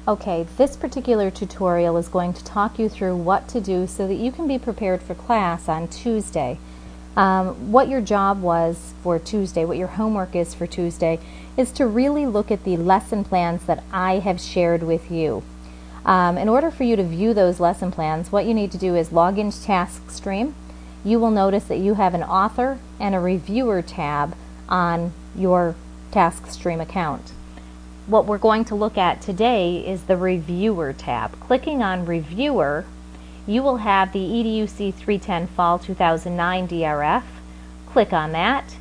Okay, this particular tutorial is going to talk you through what to do so that you can be prepared for class on Tuesday. What your job was for Tuesday, what your homework is for Tuesday, is to really look at the lesson plans that I have shared with you. In order for you to view those lesson plans, what you need to do is log into TaskStream. You will notice that you have an author and a reviewer tab on your TaskStream account. What we're going to look at today is the Reviewer tab. Clicking on Reviewer, you will have the EDUC 310 Fall 2009 DRF. Click on that,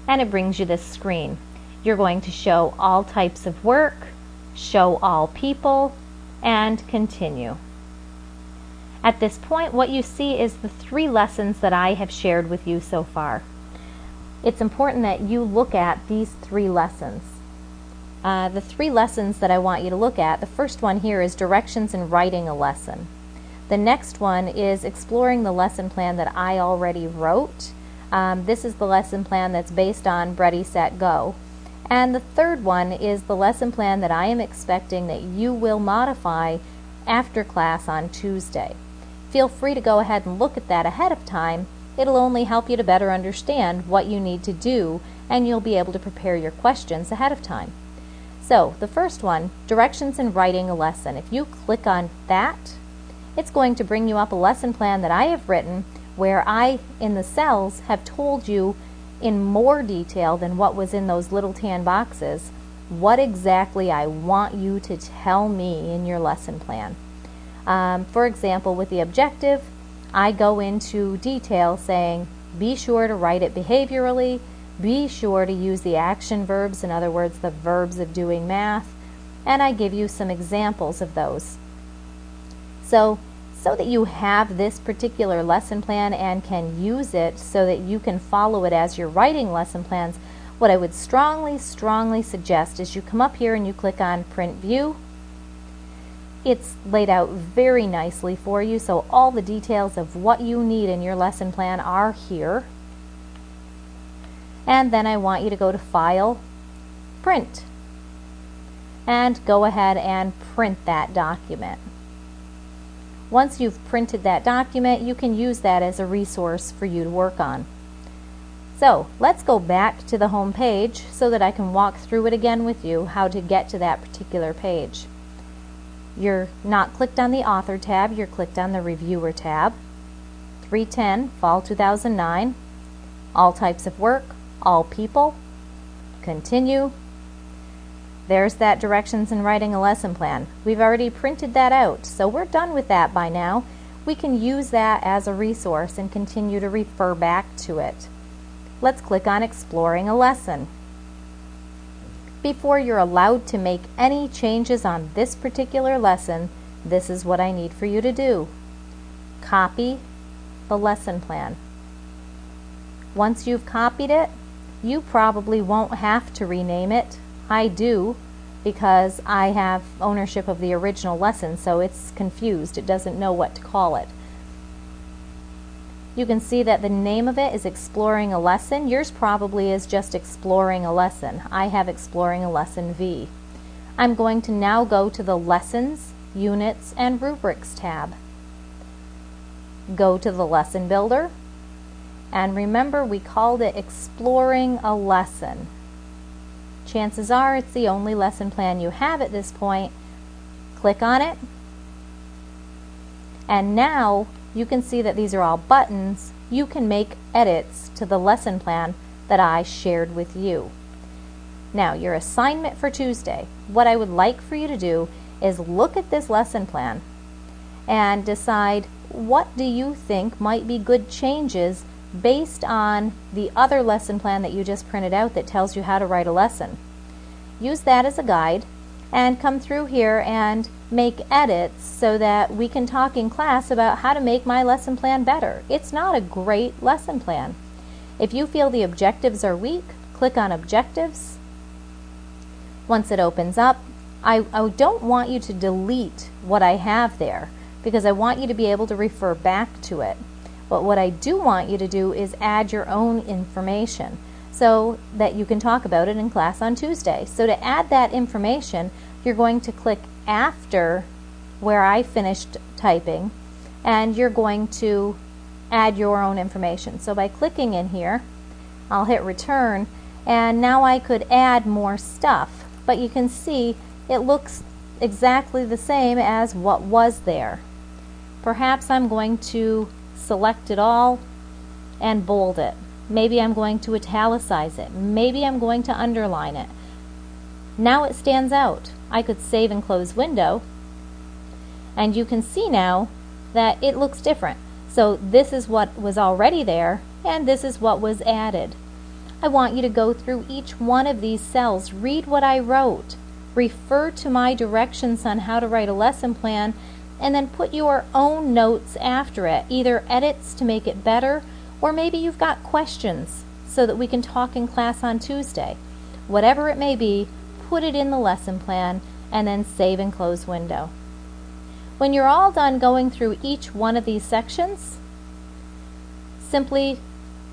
and it brings you this screen. You're going to show all types of work, show all people, and continue. At this point, what you see is the 3 lessons that I have shared with you so far. It's important that you look at these 3 lessons. The 3 lessons that I want you to look at, the first one here is Directions in Writing a Lesson. The next one is exploring the lesson plan that I already wrote. This is the lesson plan that's based on Ready, Set, Go. And the third one is the lesson plan that I am expecting that you will modify after class on Tuesday. Feel free to go ahead and look at that ahead of time. It'll only help you to better understand what you need to do, and you'll be able to prepare your questions ahead of time. So, the first one, Directions in Writing a Lesson. If you click on that, it's going to bring you up a lesson plan that I have written where I, in the cells, have told you in more detail than what was in those little tan boxes what exactly I want you to tell me in your lesson plan. For example, with the objective, I go into detail saying, be sure to write it behaviorally, be sure to use the action verbs, in other words, the verbs of doing math, and I give you some examples of those. So that you have this particular lesson plan and can use it so that you can follow it as you're writing lesson plans, what I would strongly suggest is you come up here and you click on Print View. It's laid out very nicely for you, so all the details of what you need in your lesson plan are here. And then I want you to go to File, Print, and go ahead and print that document. Once you've printed that document, you can use that as a resource for you to work on. So let's go back to the home page so that I can walk through it again with you, how to get to that particular page. You're not clicked on the Author tab, you're clicked on the Reviewer tab. 310, Fall 2009, all types of work, all people, continue. There's that Directions in Writing a Lesson plan. We've already printed that out, so we're done with that by now. We can use that as a resource and continue to refer back to it. Let's click on Exploring a Lesson. Before you're allowed to make any changes on this particular lesson, this is what I need for you to do. Copy the lesson plan. Once you've copied it, you probably won't have to rename it. I do, because I have ownership of the original lesson, so it's confused. It doesn't know what to call it. You can see that the name of it is Exploring a Lesson. Yours probably is just Exploring a Lesson. I have Exploring a Lesson V. I'm going to now go to the Lessons, Units, and Rubrics tab. Go to the Lesson Builder, and remember we called it Exploring a Lesson. Chances are it's the only lesson plan you have at this point. Click on it, and now you can see that these are all buttons. You can make edits to the lesson plan that I shared with you. Now, your assignment for Tuesday, what I would like for you to do is look at this lesson plan and decide what do you think might be good changes based on the other lesson plan that you just printed out that tells you how to write a lesson. Use that as a guide and come through here and make edits so that we can talk in class about how to make my lesson plan better. It's not a great lesson plan. If you feel the objectives are weak, click on Objectives. Once it opens up, I don't want you to delete what I have there because I want you to be able to refer back to it. But what I do want you to do is add your own information. so that you can talk about it in class on Tuesday. So to add that information, you're going to click after where I finished typing, and you're going to add your own information. So by clicking in here, I'll hit return, and now I could add more stuff, but you can see it looks exactly the same as what was there. Perhaps I'm going to select it all and bold it. Maybe I'm going to italicize it. Maybe I'm going to underline it. Now it stands out. I could save and close window, and you can see now that it looks different. So this is what was already there, and this is what was added. I want you to go through each one of these cells, read what I wrote, refer to my directions on how to write a lesson plan, and then put your own notes after it, either edits to make it better, or maybe you've got questions so that we can talk in class on Tuesday. Whatever it may be, put it in the lesson plan and then save and close window. When you're all done going through each one of these sections, simply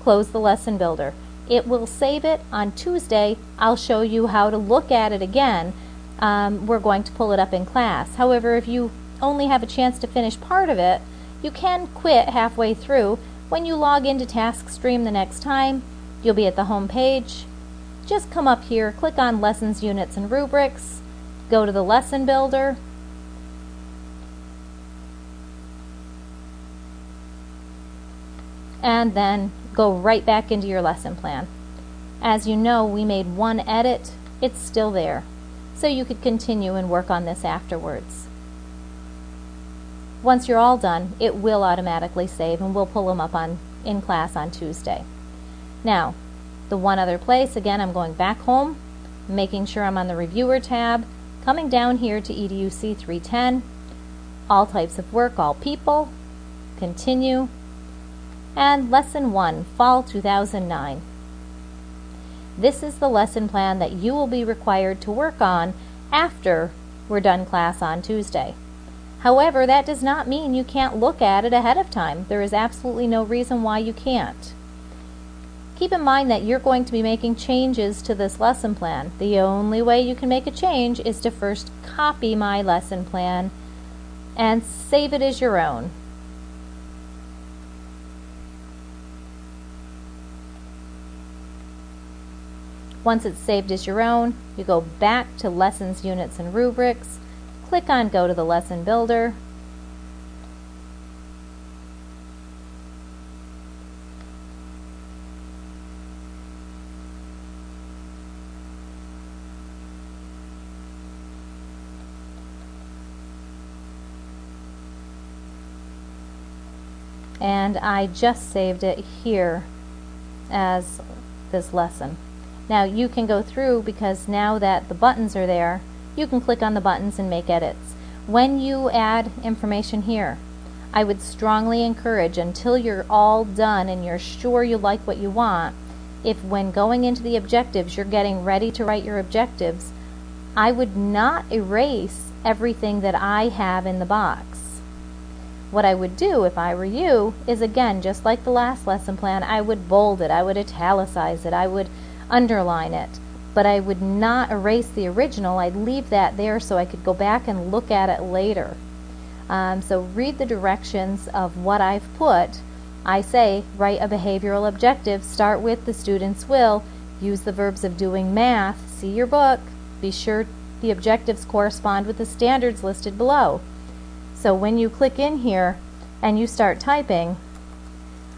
close the lesson builder. It will save it on Tuesday. I'll show you how to look at it again. We're going to pull it up in class. However, if you only have a chance to finish part of it, you can quit halfway through. When you log into TaskStream the next time, you'll be at the home page. Just come up here, click on Lessons, Units, and Rubrics, go to the Lesson Builder, and then go right back into your lesson plan. As you know, we made one edit. It's still there. So you could continue and work on this afterwards. Once you're all done, it will automatically save, and we'll pull them up in class on Tuesday. Now, the one other place, again, I'm going back home, making sure I'm on the Reviewer tab, coming down here to EDUC 310, all types of work, all people, continue, and Lesson 1, Fall 2009. This is the lesson plan that you will be required to work on after we're done class on Tuesday. However, that does not mean you can't look at it ahead of time. There is absolutely no reason why you can't. Keep in mind that you're going to be making changes to this lesson plan. The only way you can make a change is to first copy my lesson plan and save it as your own. Once it's saved as your own, you go back to Lessons, Units, and Rubrics, click on Go to the Lesson Builder, and I just saved it here as this lesson. Now you can go through, because now that the buttons are there, you can click on the buttons and make edits. When you add information here, I would strongly encourage, until you're all done and you're sure you like what you want, if when going into the objectives you're getting ready to write your objectives, I would not erase everything that I have in the box. What I would do if I were you is, again, just like the last lesson plan, I would bold it, I would italicize it, I would underline it, but I would not erase the original. I'd leave that there so I could go back and look at it later. So read the directions of what I've put. I say write a behavioral objective, start with the student's will, use the verbs of doing math, see your book, be sure the objectives correspond with the standards listed below. So when you click in here and you start typing,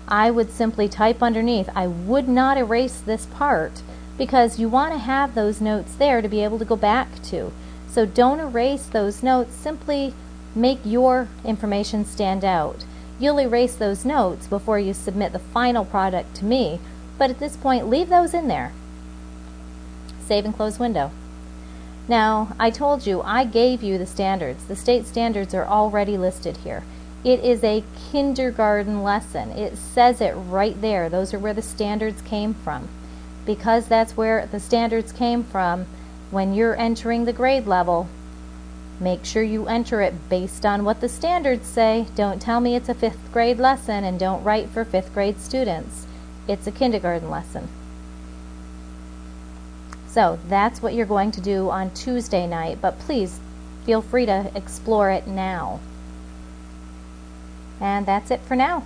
I would simply type underneath. I would not erase this part, because you want to have those notes there to be able to go back to. So don't erase those notes, simply make your information stand out. You'll erase those notes before you submit the final product to me, but at this point leave those in there. Save and close window. Now, I told you I gave you the standards. The state standards are already listed here. It is a kindergarten lesson. It says it right there. Those are where the standards came from. Because that's where the standards came from, when you're entering the grade level, make sure you enter it based on what the standards say. Don't tell me it's a 5th grade lesson, and don't write for 5th grade students. It's a kindergarten lesson. So that's what you're going to do on Tuesday night, but please feel free to explore it now. And that's it for now.